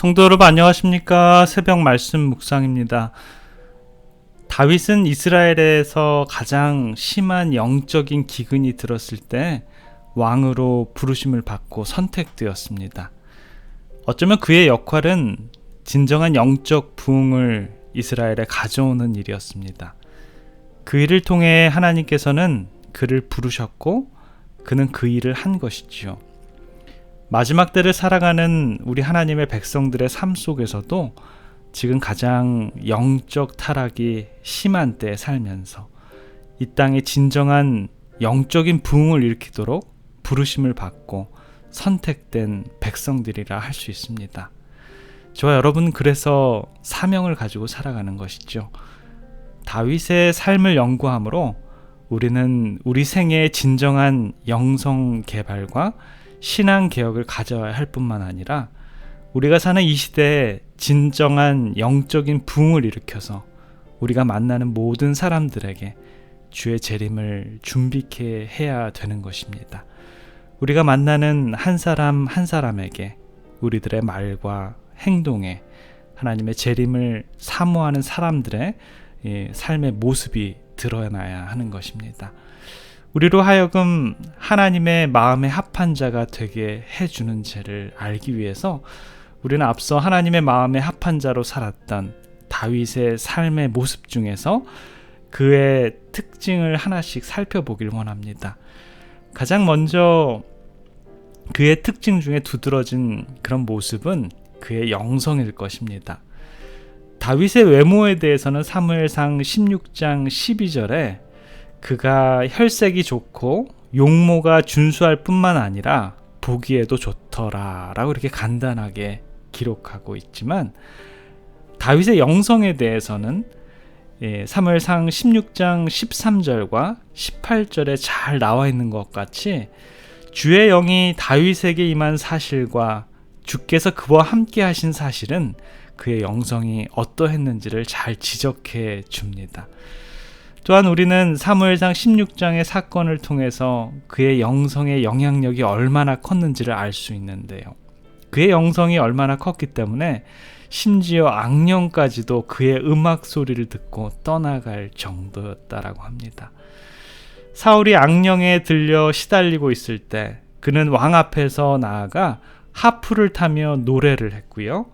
성도 여러분 안녕하십니까? 새벽 말씀 묵상입니다. 다윗은 이스라엘에서 가장 심한 영적인 기근이 들었을 때 왕으로 부르심을 받고 선택되었습니다. 어쩌면 그의 역할은 진정한 영적 부흥을 이스라엘에 가져오는 일이었습니다. 그 일을 통해 하나님께서는 그를 부르셨고 그는 그 일을 한 것이지요. 마지막 때를 살아가는 우리 하나님의 백성들의 삶 속에서도 지금 가장 영적 타락이 심한 때에 살면서 이 땅에 진정한 영적인 부흥을 일으키도록 부르심을 받고 선택된 백성들이라 할 수 있습니다. 저와 여러분 그래서 사명을 가지고 살아가는 것이죠. 다윗의 삶을 연구함으로 우리는 우리 생애의 진정한 영성 개발과 신앙 개혁을 가져야 할 뿐만 아니라 우리가 사는 이 시대에 진정한 영적인 부흥을 일으켜서 우리가 만나는 모든 사람들에게 주의 재림을 준비케 해야 되는 것입니다. 우리가 만나는 한 사람 한 사람에게 우리들의 말과 행동에 하나님의 재림을 사모하는 사람들의 삶의 모습이 드러나야 하는 것입니다. 우리로 하여금 하나님의 마음에 합한 자가 되게 해주는 죄를 알기 위해서 우리는 앞서 하나님의 마음에 합한 자로 살았던 다윗의 삶의 모습 중에서 그의 특징을 하나씩 살펴보길 원합니다. 가장 먼저 그의 특징 중에 두드러진 그런 모습은 그의 영성일 것입니다. 다윗의 외모에 대해서는 사무엘상 16장 12절에 그가 혈색이 좋고 용모가 준수할 뿐만 아니라 보기에도 좋더라 라고 이렇게 간단하게 기록하고 있지만 다윗의 영성에 대해서는 사무엘상 16장 13절과 18절에 잘 나와 있는 것 같이 주의 영이 다윗에게 임한 사실과 주께서 그와 함께 하신 사실은 그의 영성이 어떠했는지를 잘 지적해 줍니다. 또한 우리는 사무엘상 16장의 사건을 통해서 그의 영성의 영향력이 얼마나 컸는지를 알 수 있는데요. 그의 영성이 얼마나 컸기 때문에 심지어 악령까지도 그의 음악 소리를 듣고 떠나갈 정도였다라고 합니다. 사울이 악령에 들려 시달리고 있을 때 그는 왕 앞에서 나아가 하프를 타며 노래를 했고요.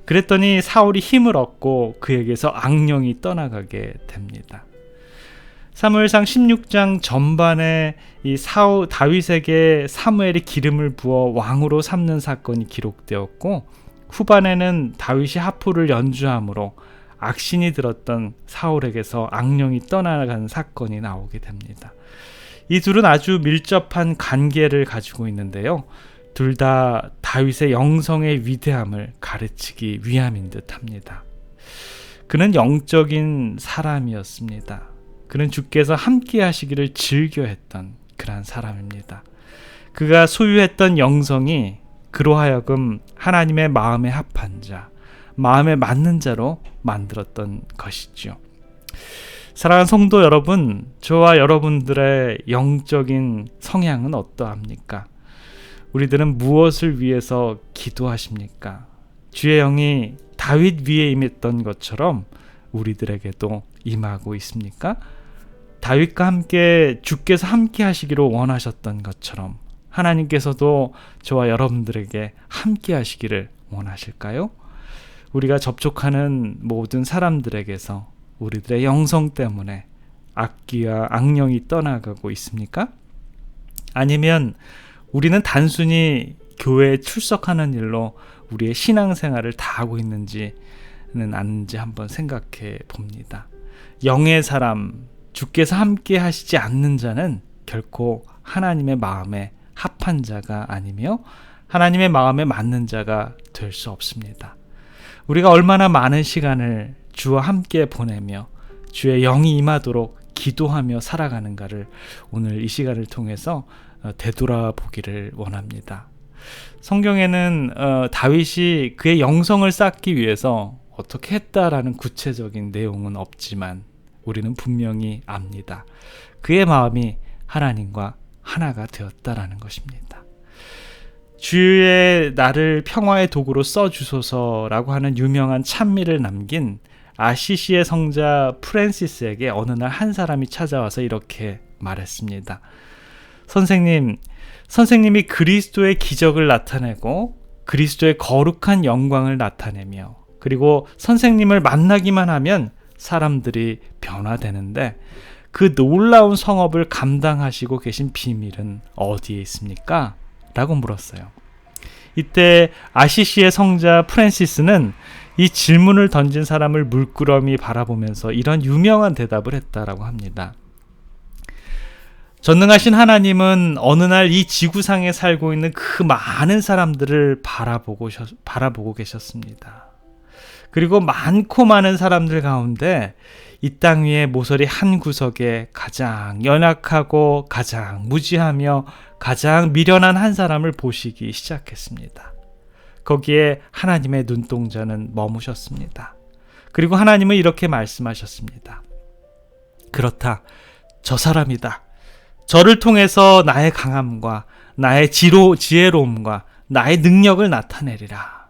그랬더니 사울이 힘을 얻고 그에게서 악령이 떠나가게 됩니다. 사무엘상 16장 전반에 이 다윗에게 사무엘이 기름을 부어 왕으로 삼는 사건이 기록되었고 후반에는 다윗이 하프를 연주함으로 악신이 들었던 사울에게서 악령이 떠나간 사건이 나오게 됩니다. 이 둘은 아주 밀접한 관계를 가지고 있는데요. 둘 다 다윗의 영성의 위대함을 가르치기 위함인 듯합니다. 그는 영적인 사람이었습니다. 그는 주께서 함께 하시기를 즐겨했던 그러한 사람입니다. 그가 소유했던 영성이 그로 하여금 하나님의 마음에 합한 자, 마음에 맞는 자로 만들었던 것이죠. 사랑하는 성도 여러분, 저와 여러분들의 영적인 성향은 어떠합니까? 우리들은 무엇을 위해서 기도하십니까? 주의 영이 다윗 위에 임했던 것처럼 우리들에게도 임하고 있습니까? 다윗과 함께 주께서 함께 하시기를 원하셨던 것처럼 하나님께서도 저와 여러분들에게 함께 하시기를 원하실까요? 우리가 접촉하는 모든 사람들에게서 우리들의 영성 때문에 악기와 악령이 떠나가고 있습니까? 아니면 우리는 단순히 교회에 출석하는 일로 우리의 신앙생활을 다하고 있는지는 아닌지 한번 생각해 봅니다. 영의 사람, 주께서 함께 하시지 않는 자는 결코 하나님의 마음에 합한 자가 아니며 하나님의 마음에 맞는 자가 될 수 없습니다. 우리가 얼마나 많은 시간을 주와 함께 보내며 주의 영이 임하도록 기도하며 살아가는가를 오늘 이 시간을 통해서 되돌아보기를 원합니다. 성경에는 다윗이 그의 영성을 쌓기 위해서 어떻게 했다라는 구체적인 내용은 없지만 우리는 분명히 압니다. 그의 마음이 하나님과 하나가 되었다라는 것입니다. 주의 나를 평화의 도구로 써주소서라고 하는 유명한 찬미를 남긴 아시시의 성자 프랜시스에게 어느 날 한 사람이 찾아와서 이렇게 말했습니다. 선생님이 그리스도의 기적을 나타내고 그리스도의 거룩한 영광을 나타내며 그리고 선생님을 만나기만 하면 사람들이 변화되는데 그 놀라운 성업을 감당하시고 계신 비밀은 어디에 있습니까? 라고 물었어요. 이때 아시시의 성자 프랜시스는 이 질문을 던진 사람을 물끄러미 바라보면서 이런 유명한 대답을 했다라고 합니다. 전능하신 하나님은 어느 날 이 지구상에 살고 있는 그 많은 사람들을 바라보고 계셨습니다. 그리고 많고 많은 사람들 가운데 이 땅 위의 모서리 한 구석에 가장 연약하고 가장 무지하며 가장 미련한 한 사람을 보시기 시작했습니다. 거기에 하나님의 눈동자는 머무셨습니다. 그리고 하나님은 이렇게 말씀하셨습니다. 그렇다. 저 사람이다. 저를 통해서 나의 강함과 나의 지혜로움과 나의 능력을 나타내리라.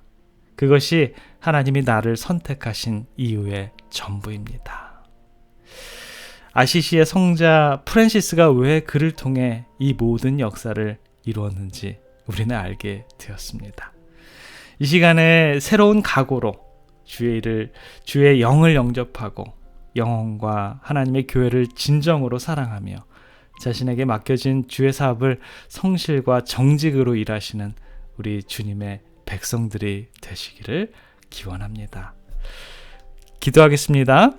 그것이 하나님이 나를 선택하신 이유의 전부입니다. 아시시의 성자 프랜시스가 왜 그를 통해 이 모든 역사를 이루었는지 우리는 알게 되었습니다. 이 시간에 새로운 각오로 주의 영을 영접하고 영혼과 하나님의 교회를 진정으로 사랑하며 자신에게 맡겨진 주의 사업을 성실과 정직으로 일하시는 우리 주님의 백성들이 되시기를 기원합니다. 기도하겠습니다.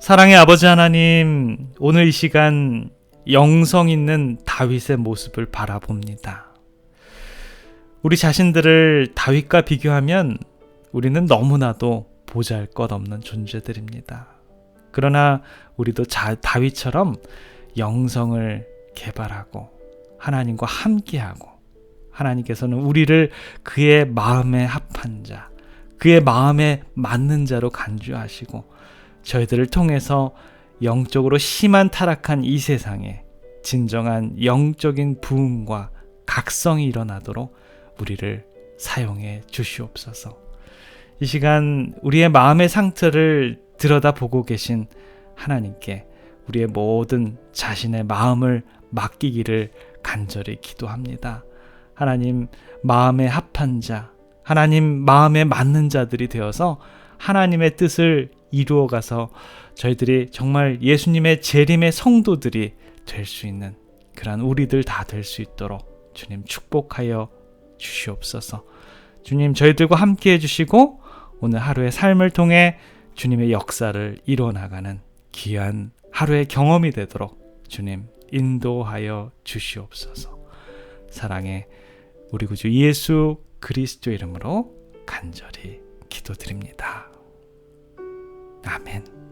사랑의 아버지 하나님, 오늘 이 시간 영성 있는 다윗의 모습을 바라봅니다. 우리 자신들을 다윗과 비교하면 우리는 너무나도 보잘것없는 존재들입니다. 그러나 우리도 다윗처럼 영성을 개발하고 하나님과 함께하고 하나님께서는 우리를 그의 마음에 합한 자, 그의 마음에 맞는 자로 간주하시고 저희들을 통해서 영적으로 심한 타락한 이 세상에 진정한 영적인 부흥과 각성이 일어나도록 우리를 사용해 주시옵소서. 이 시간 우리의 마음의 상태를 들여다보고 계신 하나님께 우리의 모든 자신의 마음을 맡기기를 간절히 기도합니다. 하나님 마음에 합한 자, 하나님 마음에 맞는 자들이 되어서 하나님의 뜻을 이루어가서 저희들이 정말 예수님의 재림의 성도들이 될 수 있는 그러한 우리들 다 될 수 있도록 주님 축복하여 주시옵소서. 주님 저희들과 함께 해주시고 오늘 하루의 삶을 통해 주님의 역사를 이뤄나가는 귀한 하루의 경험이 되도록 주님 인도하여 주시옵소서. 사랑의 우리 구주 예수 그리스도 이름으로 간절히 기도드립니다. 아멘.